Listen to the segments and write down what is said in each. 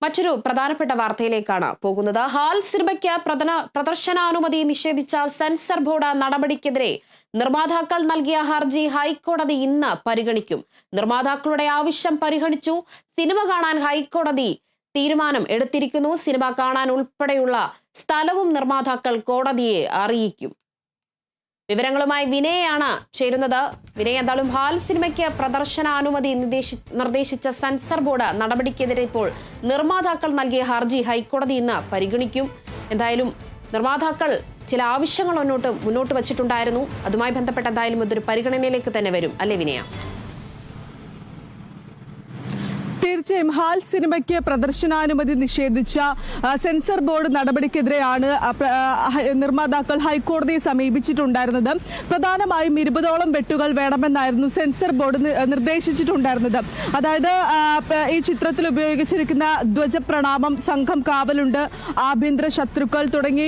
മറ്റൊരു പ്രധാനപ്പെട്ട വാർത്തയിലേക്കാണ് പോകുന്നത്. ഹാൽ സിനിമയ്ക്ക് പ്രദർശനാനുമതി നിഷേധിച്ച സെൻസർ ബോർഡ് നടപടിക്കെതിരെ നിർമ്മാതാക്കൾ നൽകിയ ഹർജി ഹൈക്കോടതി ഇന്ന് പരിഗണിക്കും. നിർമ്മാതാക്കളുടെ ആവശ്യം പരിഗണിച്ചു. സിനിമ കാണാൻ ഹൈക്കോടതി തീരുമാനം എടുത്തിരിക്കുന്നു. സിനിമ കാണാൻ ഉൾപ്പെടെയുള്ള സ്ഥലവും നിർമ്മാതാക്കൾ കോടതിയെ അറിയിക്കും. വിവരങ്ങളുമായി വിനയാണ് ചേരുന്നത്. വിനയ, എന്തായാലും ഹാൽ സിനിമയ്ക്ക് പ്രദർശനാനുമതി നിർദ്ദേശിച്ച സെൻസർ ബോർഡ് നടപടിക്കെതിരെ ഇപ്പോൾ നിർമ്മാതാക്കൾ നൽകിയ ഹർജി ഹൈക്കോടതി ഇന്ന് പരിഗണിക്കും. എന്തായാലും നിർമ്മാതാക്കൾ ചില ആവശ്യങ്ങൾ മുന്നോട്ട് വച്ചിട്ടുണ്ടായിരുന്നു. അതുമായി ബന്ധപ്പെട്ട എന്തായാലും ഇതൊരു പരിഗണനയിലേക്ക് തന്നെ വരും, അല്ലേ വിനയ? തീർച്ചയായും ഹാൽ സിനിമയ്ക്ക് പ്രദർശനാനുമതി നിഷേധിച്ച സെൻസർ ബോർഡ് നടപടിക്കെതിരെയാണ് നിർമ്മാതാക്കൾ ഹൈക്കോടതിയെ സമീപിച്ചിട്ടുണ്ടായിരുന്നത്. പ്രധാനമായും 20ഓളം വെട്ടുകൾ വേണമെന്നായിരുന്നു സെൻസർ ബോർഡ് നിർദ്ദേശിച്ചിട്ടുണ്ടായിരുന്നത്. അതായത് ഈ ചിത്രത്തിൽ ഉപയോഗിച്ചിരിക്കുന്ന ധ്വജപ്രണാമം, സംഘം കാവലുണ്ട്, ആഭ്യന്തര ശത്രുക്കൾ തുടങ്ങി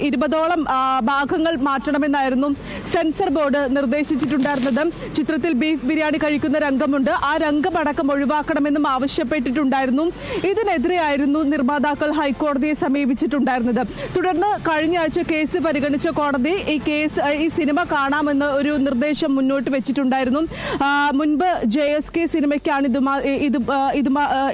20ഓളം ഭാഗങ്ങൾ മാറ്റണമെന്നായിരുന്നു സെൻസർ ബോർഡ് നിർദ്ദേശിച്ചിട്ടുണ്ടായിരുന്നത്. ചിത്രത്തിൽ ബീഫ് ബിരിയാണി കഴിക്കുന്ന രംഗമുണ്ട്. ആ രംഗമടക്കം ഒഴിവാക്കണമെന്നും ആവശ്യപ്പെട്ടിട്ടുണ്ടായിരുന്നു. ഇതിനെതിരെയായിരുന്നു നിർമ്മാതാക്കൾ ഹൈക്കോടതിയെ സമീപിച്ചിട്ടുണ്ടായിരുന്നത്. തുടർന്ന് കഴിഞ്ഞ ആഴ്ച കേസ് പരിഗണിച്ച കോടതി ഈ സിനിമ കാണാമെന്ന് ഒരു നിർദ്ദേശം മുന്നോട്ട് വെച്ചിട്ടുണ്ടായിരുന്നു. മുൻപ് JSK സിനിമയ്ക്കാണ്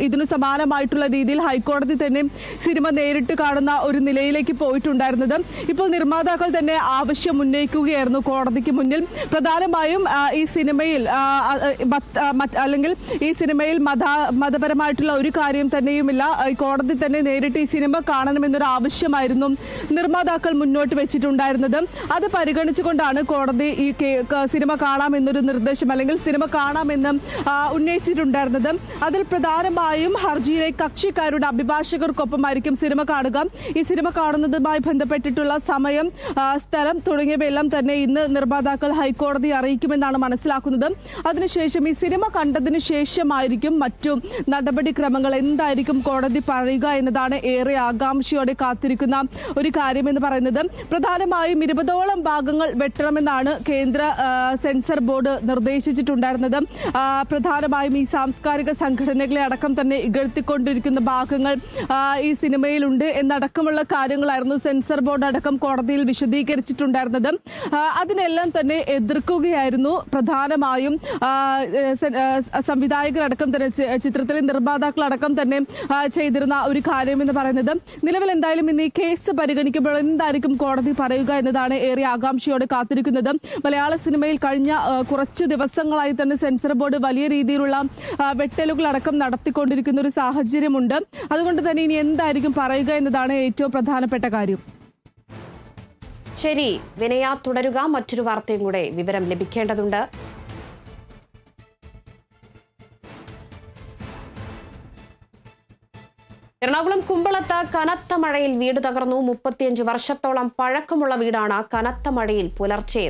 ഇതിനു സമാനമായിട്ടുള്ള രീതിയിൽ ഹൈക്കോടതി തന്നെ സിനിമ നേരിട്ട് കാണുന്ന ഒരു നിലയിലേക്ക് പോയിട്ടുണ്ടായിരുന്നത്. ഇപ്പോൾ നിർമ്മാതാക്കൾ തന്നെ ആവശ്യം ഉന്നയിക്കുകയായിരുന്നു കോടതിക്ക് മുന്നിൽ. പ്രധാനമായും ഈ സിനിമയിൽ അല്ലെങ്കിൽ ഈ സിനിമയിൽ മതപരമായിട്ടുള്ള ഒരു കാര്യം തന്നെയുമില്ല. കോടതി തന്നെ നേരിട്ട് ഈ സിനിമ കാണണമെന്നൊരു ആവശ്യമായിരുന്നു നിർമ്മാതാക്കൾ മുന്നോട്ട് വെച്ചിട്ടുണ്ടായിരുന്നത്. അത് പരിഗണിച്ചുകൊണ്ടാണ് കോടതി ഈ സിനിമ കാണാമെന്നൊരു നിർദ്ദേശം അല്ലെങ്കിൽ സിനിമ കാണാമെന്ന് ഉന്നയിച്ചിട്ടുണ്ടായിരുന്നത്. അതിൽ പ്രധാനമായും ഹർജിയിലെ കക്ഷിക്കാരുടെ അഭിഭാഷകർക്കൊപ്പമായിരിക്കും സിനിമ കാണുക. ഈ സിനിമ കാണുന്നതുമായി ബന്ധപ്പെട്ടിട്ടുള്ള സമയം, സ്ഥലം തുടങ്ങിയവയെല്ലാം തന്നെ ഇന്ന് നിർമ്മാതാക്കൾ ഹൈക്കോടതി അറിയിക്കുമെന്നാണ് മനസ്സിലാക്കുന്നത്. അതിനുശേഷം ഈ സിനിമ കണ്ടതിന് ശേഷമായിരിക്കും മറ്റു നടപടിക്രമങ്ങൾ എന്തായിരിക്കും കോടതി പറയുക എന്നതാണ് ഏറെ ആകാംക്ഷയോടെ കാത്തിരിക്കുന്ന ഒരു കാര്യമെന്ന് പറയുന്നത്. പ്രധാനമായും 20ഓളം ഭാഗങ്ങൾ വെട്ടണമെന്നാണ് കേന്ദ്ര സെൻസർ ബോർഡ് നിർദ്ദേശിച്ചിട്ടുണ്ടായിരുന്നത്. പ്രധാനമായും ഈ സാംസ്കാരിക സംഘടനകളെ അടക്കം തന്നെ ഇകഴ്ത്തിക്കൊണ്ടിരിക്കുന്ന ഭാഗങ്ങൾ ഈ സിനിമയിലുണ്ട് എന്നടക്കമുള്ള കാര്യങ്ങളായിരുന്നു സെൻസർ ബോർഡ് അടക്കം കോടതിയിൽ വിശദീകരിച്ചിട്ടുണ്ടായിരുന്നത്. അതിനെല്ലാം തന്നെ എതിർക്കുകയായിരുന്നു പ്രധാനമായും സംവിധായകരടക്കം തന്നെ, ചിത്രത്തിലെ നിർമ്മാതാക്കളടക്കം തന്നെ ചെയ്തിരുന്ന ഒരു കാര്യം എന്ന് പറയുന്നത്. നിലവിൽ എന്തായാലും ഇന്ന് ഈ കേസ് പരിഗണിക്കുമ്പോൾ എന്തായിരിക്കും കോടതി പറയുക എന്നതാണ് ഏറെ ആകാംക്ഷയോടെ കാത്തിരിക്കുന്നത്. മലയാള സിനിമയിൽ കഴിഞ്ഞ കുറച്ച് ദിവസങ്ങളായി തന്നെ സെൻസർ ബോർഡ് വലിയ രീതിയിലുള്ള വെട്ടലുകളടക്കം നടത്തിക്കൊണ്ടിരിക്കുന്ന ഒരു സാഹചര്യമുണ്ട്. അതുകൊണ്ട് തന്നെ ഇനി എന്തായിരിക്കും പറയുക എന്നതാണ് ഏറ്റവും പ്രധാനപ്പെട്ട കാര്യം. ശരി വിനയ, തുടരുക. മറ്റൊരു വാർത്തയും കൂടെ വിവരം ലഭിക്കേണ്ടതുണ്ട്. എറണാകുളം കുമ്പളത്ത് കനത്ത മഴയിൽ വീട് തകർന്നു. 35 വർഷത്തോളം പഴക്കമുള്ള വീടാണ് കനത്ത മഴയിൽ പുലർച്ചെ